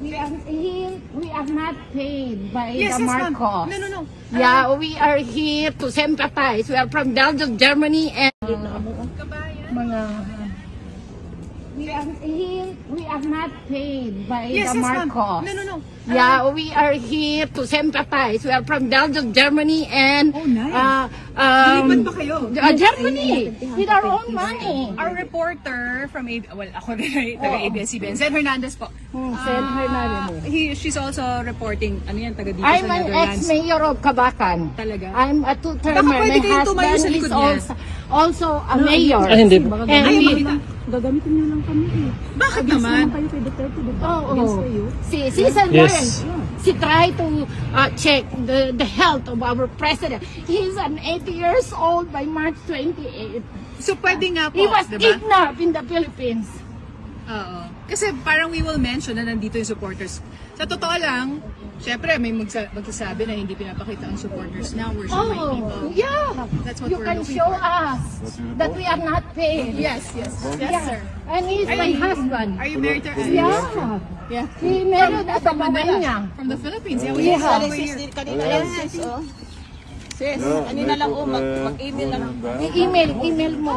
We are not paid by Yes, the yes, ma'am. Marcos. No. Yeah, we are here to sympathize. We are from Belgium, Germany, and mga. We are not paid by Yes, the yes, ma'am. Marcos. No. Yeah, we are here to sympathize. We are from Belgium, Germany, and Oh, nice. Lilipat pa kayo? Germany with our own money. Our reporter from ako din taga-ABS-CBN, Zen Hernandez po. Sen Hernandez. She's also reporting, taga dito I'm sa an Netherlands. ex-mayor of Kabakan. Talaga? I'm a two-termer. Baka pwede My kayong tumayo sa husband likod is niya. also a mayor. Ay, hindi. And we, Gagamitin niyo lang kami eh. Bakit naman? Kayo kay Duterte, diba? oh, Against kayo. She's a Yes. She tried to check the health of our president. He's an 80 years old by March 28. So pwede nga po, He was diba? kidnapped in the Philippines. Oo. Kasi parang we will mention na nandito yung supporters. Sa totoo lang, syempre may magsasabi na hindi pinapakita ang supporters now. We're showing people. Yeah. That's what You we're can looking show for. us that we are not paid. Yes, sir. And he's my husband. Are you married to Yeah. Yeah. He married at the niya. From the Philippines. Yeah, we Yeah. have Kanina lang sis, oh. Sis, kanina lang, oh, mag-email lang. Email mo.